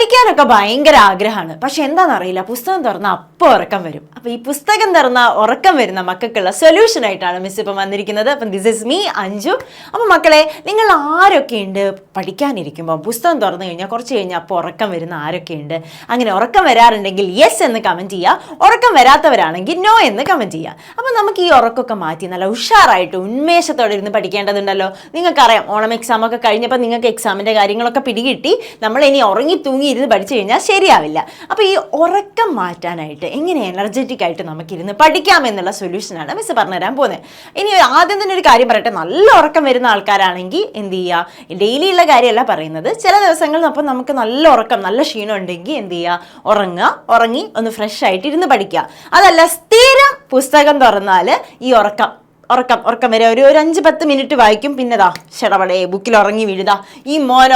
പഠിക്കാനൊക്കെ ഭയങ്കര ആഗ്രഹമാണ്. പക്ഷെ എന്താണെന്നറിയില്ല, പുസ്തകം തുറന്നാൽ അപ്പോൾ ഉറക്കം വരും. അപ്പോൾ ഈ പുസ്തകം തുറന്നാൽ ഉറക്കം വരുന്ന മക്കൾക്കുള്ള സൊല്യൂഷൻ ആയിട്ടാണ് മിസ് ഇപ്പം വന്നിരിക്കുന്നത്. അപ്പം ദിസ് ഇസ് മീ അഞ്ജു. അപ്പം മക്കളെ, നിങ്ങൾ ആരൊക്കെയുണ്ട് പഠിക്കാനിരിക്കുമ്പോൾ പുസ്തകം തുറന്നു കഴിഞ്ഞാൽ കുറച്ച് കഴിഞ്ഞാൽ അപ്പോൾ ഉറക്കം വരുന്ന ആരൊക്കെയുണ്ട്? അങ്ങനെ ഉറക്കം വരാറുണ്ടെങ്കിൽ യെസ് എന്ന് കമൻറ്റ് ചെയ്യുക. ഉറക്കം വരാത്തവരാണെങ്കിൽ നോ എന്ന് കമൻറ്റ് ചെയ്യുക. അപ്പം നമുക്ക് ഈ ഉറക്കമൊക്കെ മാറ്റി നല്ല ഉഷാറായിട്ട് ഉന്മേഷത്തോടെ ഇരുന്ന് പഠിക്കേണ്ടതുണ്ടല്ലോ. നിങ്ങൾക്കറിയാം, ഓണം എക്സാം ഒക്കെ കഴിഞ്ഞപ്പോൾ നിങ്ങൾക്ക് എക്സാമിൻ്റെ കാര്യങ്ങളൊക്കെ പിടികിട്ടി. നമ്മൾ ഇനി ഉറങ്ങി തൂങ്ങി ഇരുന്ന് പഠിച്ചു കഴിഞ്ഞാൽ ശരിയാവില്ല. അപ്പോൾ ഈ ഉറക്കം മാറ്റാനായിട്ട് എങ്ങനെ എനർജറ്റിക് ആയിട്ട് നമുക്കിരുന്ന് പഠിക്കാമെന്നുള്ള സൊല്യൂഷനാണ് മിസ് പറഞ്ഞുതരാൻ പോകുന്നത്. ഇനി ആദ്യം തന്നെ ഒരു കാര്യം പറയട്ടെ, നല്ല ഉറക്കം വരുന്ന ആൾക്കാരാണെങ്കിൽ എന്ത് ചെയ്യുക, ഡെയിലി ഉള്ള കാര്യമല്ല പറയുന്നത്, ചില ദിവസങ്ങളിൽ അപ്പം നമുക്ക് നല്ല ഉറക്കം, നല്ല ക്ഷീണം ഉണ്ടെങ്കിൽ എന്ത് ചെയ്യുക, ഉറങ്ങി ഒന്ന് ഫ്രഷ് ആയിട്ട് ഇരുന്ന് പഠിക്കുക. അതല്ല സ്ഥിരം പുസ്തകം തുറന്നാൽ ഈ ഉറക്കം വരെ ഒരു 5-10 മിനിറ്റ് വായിക്കും, പിന്നെ ഷടപടേ ബുക്കിൽ ഉറങ്ങി വീഴുതാ, ഈ മോൻ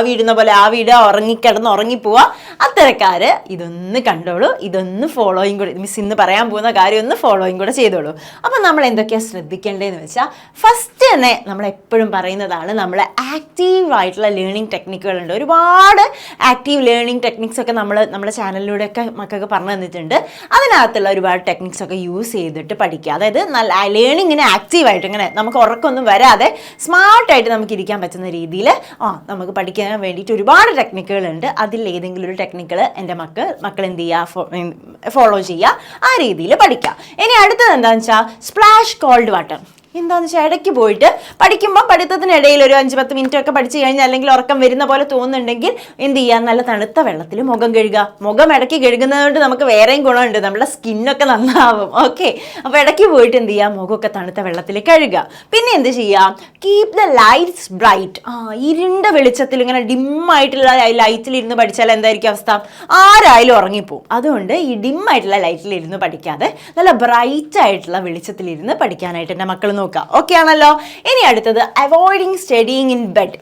വീഴുന്ന പോലെ വീടുക, ഉറങ്ങിക്കിടന്ന് ഉറങ്ങിപ്പോവുക. അത്തരക്കാര് ഇതൊന്ന് കണ്ടോളൂ, ഇതൊന്ന് ഫോളോയും കൂടെ, മിസ് ഇന്ന് പറയാൻ പോകുന്ന കാര്യം ഒന്ന് ഫോളോയും കൂടെ ചെയ്തോളൂ. അപ്പം നമ്മൾ എന്തൊക്കെയാണ് ശ്രദ്ധിക്കേണ്ടതെന്ന് വെച്ചാൽ, ഫസ്റ്റ് തന്നെ നമ്മൾ എപ്പോഴും പറയുന്നതാണ്, നമ്മൾ ആക്റ്റീവായിട്ടുള്ള ലേണിംഗ് ടെക്നിക്കുകളുണ്ട്. ഒരുപാട് ആക്റ്റീവ് ലേണിംഗ് ടെക്നിക്സ് ഒക്കെ നമ്മുടെ ചാനലിലൂടെയൊക്കെ മക്കൾക്ക് പറഞ്ഞു തന്നിട്ടുണ്ട്. അതിനകത്തുള്ള ഒരുപാട് ടെക്നിക്സ് ഒക്കെ യൂസ് ചെയ്തിട്ട് പഠിക്കുക. അതായത് നല്ല ലേണിങ്ങിന് ആക്റ്റീവായിട്ട് ഇങ്ങനെ നമുക്ക് ഉറക്കമൊന്നും വരാതെ സ്മാർട്ടായിട്ട് നമുക്ക് ഇരിക്കാൻ പറ്റുന്ന രീതിയിൽ നമുക്ക് പഠിക്കാൻ വേണ്ടിയിട്ട് ഒരുപാട് ടെക്നിക്കുകളുണ്ട്. അതിൽ ഏതെങ്കിലും ഒരു ടെക്നിക്കുകൾ എൻ്റെ മക്കൾ എന്ത് ചെയ്യുക, ഫോളോ ചെയ്യുക, ആ രീതിയിൽ പഠിക്കുക. ഇനി അടുത്തത് എന്താണെന്ന് വെച്ചാൽ സ്പ്ലാഷ് കോൾഡ് വാട്ടർ. എന്താണെന്ന് വെച്ചാൽ ഇടയ്ക്ക് പോയിട്ട് പഠിക്കുമ്പോൾ പഠിത്തത്തിനിടയിൽ ഒരു 5-10 മിനിറ്റ് ഒക്കെ പഠിച്ചു കഴിഞ്ഞാൽ, അല്ലെങ്കിൽ ഉറക്കം വരുന്ന പോലെ തോന്നുന്നുണ്ടെങ്കിൽ എന്ത് ചെയ്യുക, നല്ല തണുത്ത വെള്ളത്തിൽ മുഖം കഴുകുക. മുഖം ഇടയ്ക്ക് കഴുകുന്നത് കൊണ്ട് നമുക്ക് വേറെയും ഗുണമുണ്ട്, നമ്മുടെ സ്കിന്നൊക്കെ നന്നാവും. ഓക്കെ, അപ്പോൾ ഇടയ്ക്ക് പോയിട്ട് എന്ത് ചെയ്യുക, മുഖമൊക്കെ തണുത്ത വെള്ളത്തിൽ കഴുകുക. പിന്നെ എന്ത് ചെയ്യുക, കീപ് ദ ലൈറ്റ്സ് ബ്രൈറ്റ്. ഇരുണ്ട വെളിച്ചത്തിൽ ഇങ്ങനെ ഡിമ്മായിട്ടുള്ള ലൈറ്റിലിരുന്ന് പഠിച്ചാൽ എന്തായിരിക്കും അവസ്ഥ? ആരായാലും ഉറങ്ങിപ്പോവും. അതുകൊണ്ട് ഈ ഡിമ്മായിട്ടുള്ള ലൈറ്റിലിരുന്ന് പഠിക്കാതെ നല്ല ബ്രൈറ്റ് ആയിട്ടുള്ള വെളിച്ചത്തിലിരുന്ന് പഠിക്കാനായിട്ട് എൻ്റെ മക്കൾ നോക്കുക. ഓക്കെ ആണല്ലോ. ഇനി അടുത്തത് അവോയ്ഡിങ് സ്റ്റഡിയിങ് ഇൻ ബെഡ്.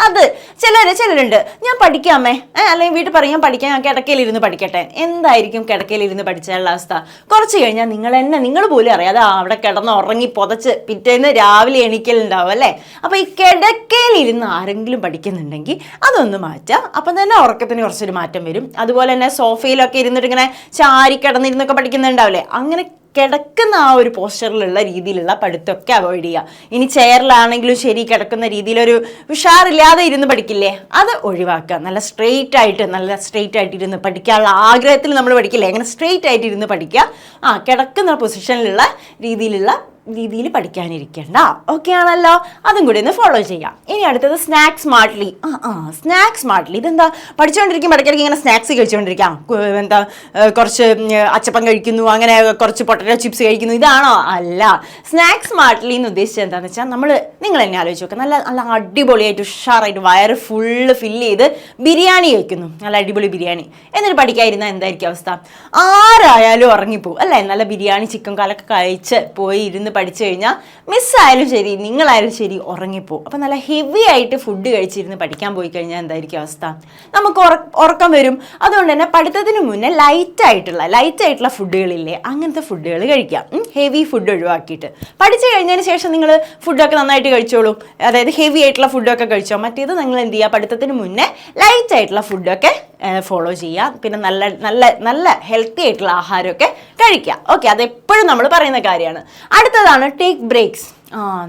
അത് ചിലരുണ്ട്, ഞാൻ പഠിക്കാമേ, അല്ലെങ്കിൽ വീട്ടിൽ പറയാൻ പഠിക്കാൻ, ഞാൻ കിടക്കയിലിരുന്ന് പഠിക്കട്ടെ. എന്തായിരിക്കും കിടക്കയിലിരുന്ന് പഠിച്ചാലുള്ള അവസ്ഥ? കുറച്ച് കഴിഞ്ഞാൽ നിങ്ങൾ പോലും അറിയാതെ അവിടെ കിടന്ന് ഉറങ്ങി പുതച്ച് പിറ്റേന്ന് രാവിലെ എണീക്കലുണ്ടാവും അല്ലേ. അപ്പോൾ ഈ കിടക്കയിലിരുന്ന് ആരെങ്കിലും പഠിക്കുന്നുണ്ടെങ്കിൽ അതൊന്ന് മാറ്റുക. അപ്പം തന്നെ ഉറക്കത്തിന് കുറച്ചൊരു മാറ്റം വരും. അതുപോലെ തന്നെ സോഫയിലൊക്കെ ഇരുന്നിട്ട് ഇങ്ങനെ ചാരി കിടന്നിരുന്നൊക്കെ പഠിക്കുന്നുണ്ടാവില്ലേ, അങ്ങനെ കിടക്കുന്ന ആ ഒരു പോസ്റ്ററിലുള്ള രീതിയിലുള്ള പഠിത്തമൊക്കെ അവോയ്ഡ് ചെയ്യുക. ഇനി ചെയറിലാണെങ്കിലും ശരി, കിടക്കുന്ന രീതിയിലൊരു ഉഷാറില്ലാതെ ഇരുന്ന് പഠിക്കില്ലേ, അത് ഒഴിവാക്കുക. നല്ല സ്ട്രെയിറ്റ് ആയിട്ട് ഇരുന്ന് പഠിക്കാനുള്ള ആഗ്രഹത്തിൽ നമ്മൾ പഠിക്കില്ലേ, അങ്ങനെ സ്ട്രെയിറ്റ് ആയിട്ട് ഇരുന്ന് പഠിക്കുക. കിടക്കുന്ന പൊസിഷനിലുള്ള രീതിയിൽ പഠിക്കാനിരിക്കേണ്ട. ഓക്കെ ആണല്ലോ. അതും കൂടി ഒന്ന് ഫോളോ ചെയ്യാം. ഇനി അടുത്തത് സ്നാക്ക് സ്മാർട്ട്ലി. സ്നാക്ക് സ്മാർട്ട്ലി ഇതെന്താ, പഠിച്ചുകൊണ്ടിരിക്കും ഇടയ്ക്കിടയ്ക്ക് ഇങ്ങനെ സ്നാക്സ് കഴിച്ചുകൊണ്ടിരിക്കാം. എന്താ, കുറച്ച് അച്ചപ്പം കഴിക്കുന്നു, അങ്ങനെ കുറച്ച് പൊട്ടറ്റോ ചിപ്സ് കഴിക്കുന്നു, ഇതാണോ? അല്ല. സ്നാക്ക് സ്മാർട്ട്ലി എന്ന് ഉദ്ദേശിച്ചത് എന്താണെന്ന് വെച്ചാൽ, നിങ്ങൾ തന്നെ ആലോചിച്ച് നോക്കുക, നല്ല അടിപൊളിയായിട്ട് ഉഷാറായിട്ട് വയറ് ഫുള്ള് ഫില്ല് ചെയ്ത് ബിരിയാണി കഴിക്കുന്നു, നല്ല അടിപൊളി ബിരിയാണി. എന്നിട്ട് പഠിക്കാതിരുന്നാൽ എന്തായിരിക്കും അവസ്ഥ? ആരായാലും ഉറങ്ങിപ്പോവും അല്ലേ. നല്ല ബിരിയാണി ചിക്കൻ കാലൊക്കെ കഴിച്ച് പോയി ഇരുന്ന് പഠിച്ചു കഴിഞ്ഞാൽ മിസ്സായാലും ശരി, നിങ്ങളായാലും ശരി, ഉറങ്ങിപ്പോവും. അപ്പം നല്ല ഹെവി ആയിട്ട് ഫുഡ് കഴിച്ചിരുന്ന് പഠിക്കാൻ പോയി കഴിഞ്ഞാൽ എന്തായിരിക്കും അവസ്ഥ? നമുക്ക് ഉറക്കം വരും. അതുകൊണ്ട് തന്നെ പഠിത്തത്തിന് മുന്നേ ലൈറ്റ് ആയിട്ടുള്ള ഫുഡുകളില്ലേ, അങ്ങനത്തെ ഫുഡുകൾ കഴിക്കാം. ഹെവി ഫുഡ് ഒഴിവാക്കിയിട്ട് പഠിച്ചു കഴിഞ്ഞതിന് ശേഷം നിങ്ങൾ ഫുഡൊക്കെ നന്നായിട്ട് കഴിച്ചോളൂ. അതായത് ഹെവി ആയിട്ടുള്ള ഫുഡൊക്കെ കഴിച്ചോ. മറ്റേത് നിങ്ങൾ എന്ത് ചെയ്യുക, പഠിത്തത്തിന് മുന്നേ ലൈറ്റ് ആയിട്ടുള്ള ഫുഡൊക്കെ ഫോളോ ചെയ്യുക. പിന്നെ നല്ല ഹെൽത്തി ആയിട്ടുള്ള ആഹാരമൊക്കെ കഴിക്കുക. ഓക്കെ, അതെപ്പോഴും നമ്മൾ പറയുന്ന കാര്യമാണ്. അടുത്തതാണ് ടേക്ക് ബ്രേക്സ്.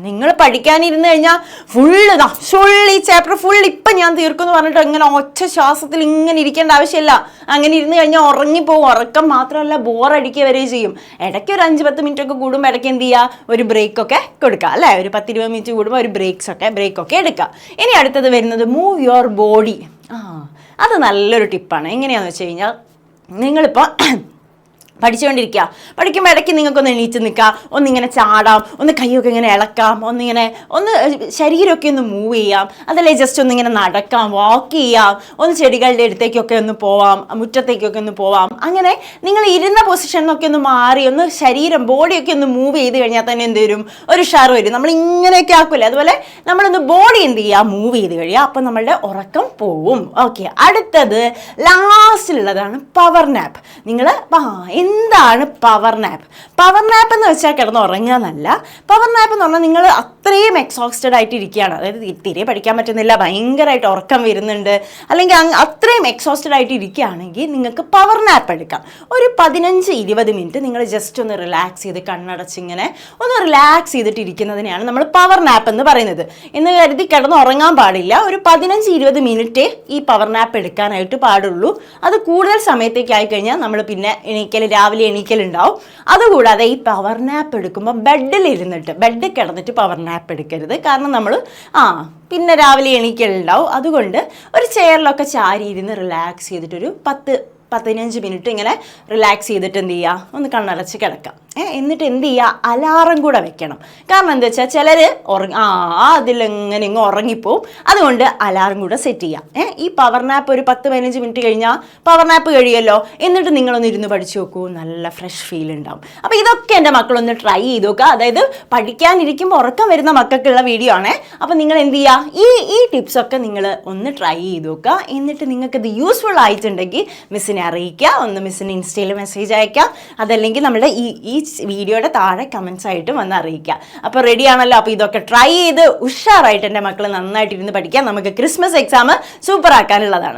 നിങ്ങൾ പഠിക്കാനിരുന്ന് കഴിഞ്ഞാൽ ഫുള്ള് ഈ ചാപ്റ്റർ ഫുൾ ഇപ്പം ഞാൻ തീർക്കുമെന്ന് പറഞ്ഞിട്ട് ഇങ്ങനെ ഒറ്റ ശ്വാസത്തിൽ ഇങ്ങനെ ഇരിക്കേണ്ട ആവശ്യമില്ല. അങ്ങനെ ഇരുന്ന് കഴിഞ്ഞാൽ ഉറങ്ങിപ്പോവും. ഉറക്കം മാത്രമല്ല, ബോറടിക്കുക വരെ ചെയ്യും. ഇടയ്ക്ക് ഒരു 5-10 മിനിറ്റ് ഒക്കെ കൂടുമ്പോൾ ഇടയ്ക്ക് എന്ത് ചെയ്യുക, ഒരു ബ്രേക്കൊക്കെ കൊടുക്കുക അല്ലേ. ഒരു 10-20 മിനിറ്റ് കൂടുമ്പോൾ ഒരു ബ്രേക്കൊക്കെ എടുക്കുക. ഇനി അടുത്തത് വരുന്നത് മൂവ് യുവർ ബോഡി. അത് നല്ലൊരു ടിപ്പാണ്. എങ്ങനെയാണെന്ന് വെച്ച് കഴിഞ്ഞാൽ, നിങ്ങളിപ്പോൾ പഠിച്ചുകൊണ്ടിരിക്കുക, പഠിക്കുമ്പോൾ ഇടയ്ക്ക് നിങ്ങൾക്കൊന്ന് എണീറ്റ് നിൽക്കാം, ഒന്നിങ്ങനെ ചാടാം, ഒന്ന് കൈയൊക്കെ ഇങ്ങനെ ഇളക്കാം, ഒന്ന് ശരീരമൊക്കെ ഒന്ന് മൂവ് ചെയ്യാം. അതല്ലേ ജസ്റ്റ് ഒന്നിങ്ങനെ നടക്കാം, വാക്ക് ചെയ്യാം, ഒന്ന് ചെടികളുടെ അടുത്തേക്കൊക്കെ ഒന്ന് പോവാം, മുറ്റത്തേക്കൊക്കെ ഒന്ന് പോവാം. അങ്ങനെ നിങ്ങൾ ഇരുന്ന പൊസിഷനിൽ നിന്നൊക്കെ ഒന്ന് മാറി ഒന്ന് ശരീരം ബോഡിയൊക്കെ ഒന്ന് മൂവ് ചെയ്ത് കഴിഞ്ഞാൽ തന്നെ എന്ത് വരും, ഒരു ഉഷാർ വരും. നമ്മൾ ഇങ്ങനെയൊക്കെ ആക്കില്ലേ, അതുപോലെ നമ്മളൊന്ന് ബോഡി എന്ത് ചെയ്യുക, മൂവ് ചെയ്ത് കഴിയുക. അപ്പം നമ്മളുടെ ഉറക്കം പോവും. ഓക്കെ, അടുത്തത് ലാസ്റ്റിലുള്ളതാണ് പവർ നാപ്പ്. നിങ്ങൾ എന്താണ് പവർ നാപ്പ്? പവർ നാപ്പ് എന്ന് വെച്ചാൽ കിടന്ന് ഉറങ്ങുക എന്നല്ല. പവർ നാപ്പ് എന്ന് പറഞ്ഞാൽ നിങ്ങൾ അത്രയും എക്സോസ്റ്റഡ് ആയിട്ട് ഇരിക്കുകയാണ്, അതായത് തീരെ പഠിക്കാൻ പറ്റുന്നില്ല, ഭയങ്കരമായിട്ട് ഉറക്കം വരുന്നുണ്ട്, അല്ലെങ്കിൽ അത്രയും എക്സോസ്റ്റഡ് ആയിട്ട് ഇരിക്കുകയാണെങ്കിൽ നിങ്ങൾക്ക് പവർ നാപ്പ് എടുക്കാം. ഒരു 15-20 മിനിറ്റ് നിങ്ങൾ ജസ്റ്റ് ഒന്ന് റിലാക്സ് ചെയ്ത് കണ്ണടച്ചിങ്ങനെ ഒന്ന് റിലാക്സ് ചെയ്തിട്ട് ഇരിക്കുന്നതിനെയാണ് നമ്മൾ പവർ നാപ്പ് എന്ന് പറയുന്നത്. എന്ന് കരുതി കിടന്ന് ഉറങ്ങാൻ പാടില്ല. ഒരു 15-20 മിനിറ്റ് ഈ പവർ നാപ്പ് എടുക്കാനായിട്ട് പാടുള്ളൂ. അത് കൂടുതൽ സമയത്തേക്ക് ആയിക്കഴിഞ്ഞാൽ നമ്മൾ പിന്നെ രാവിലെ എണീക്കലുണ്ടാവും. അതുകൂടാതെ ഈ പവർ നാപ്പ് എടുക്കുമ്പോൾ ബെഡിൽ കിടന്നിട്ട് പവർ നാപ്പ് എടുക്കരുത്. കാരണം നമ്മൾ പിന്നെ രാവിലെ എണീക്കലുണ്ടാവും. അതുകൊണ്ട് ഒരു ചെയറിലൊക്കെ ചാരി ഇരുന്ന് റിലാക്സ് ചെയ്തിട്ടൊരു 10-15 മിനിറ്റ് ഇങ്ങനെ റിലാക്സ് ചെയ്തിട്ട് എന്ത് ചെയ്യുക, ഒന്ന് കണ്ണടച്ച് കിടക്കാം. എന്നിട്ട് എന്ത് ചെയ്യുക, അലാറം കൂടെ വെക്കണം. കാരണം എന്താ വെച്ചാൽ ചിലർ അതിലെങ്ങനെ ഇങ്ങ് ഉറങ്ങിപ്പോവും. അതുകൊണ്ട് അലാറം കൂടെ സെറ്റ് ചെയ്യാം. ഈ പവർ നാപ്പ് ഒരു 10-15 മിനിറ്റ് കഴിഞ്ഞാൽ പവർ നാപ്പ് കഴിയുമല്ലോ. എന്നിട്ട് നിങ്ങളൊന്ന് ഇരുന്ന് പഠിച്ചു നോക്കൂ, നല്ല ഫ്രഷ് ഫീൽ ഉണ്ടാവും. അപ്പോൾ ഇതൊക്കെ എൻ്റെ മക്കളൊന്ന് ട്രൈ ചെയ്ത് നോക്കുക. അതായത് പഠിക്കാനിരിക്കുമ്പോൾ ഉറക്കം വരുന്ന മക്കൾക്കുള്ള വീഡിയോ ആണേ. അപ്പോൾ നിങ്ങൾ എന്ത് ചെയ്യുക, ഈ ടിപ്സൊക്കെ നിങ്ങൾ ഒന്ന് ട്രൈ ചെയ്ത് നോക്കുക. എന്നിട്ട് നിങ്ങൾക്കത് യൂസ്ഫുൾ ആയിട്ടുണ്ടെങ്കിൽ മിസ്സിനെ അറിയിക്കുക. ഒന്ന് മിസ്സിന് ഇൻസ്റ്റയിൽ മെസ്സേജ് അയക്കാം. അതല്ലെങ്കിൽ നമ്മുടെ ഈ വീഡിയോയുടെ താഴെ കമൻസ് ആയിട്ട് വന്ന് അറിയിക്കുക. അപ്പോൾ റെഡി ആണല്ലോ. അപ്പോൾ ഇതൊക്കെ ട്രൈ ചെയ്ത് ഉഷാറായിട്ട് എൻ്റെ മക്കൾ നന്നായിട്ടിരുന്ന് പഠിക്കാം. നമുക്ക് ക്രിസ്മസ് എക്സാം സൂപ്പർ ആക്കാനുള്ളതാണ്.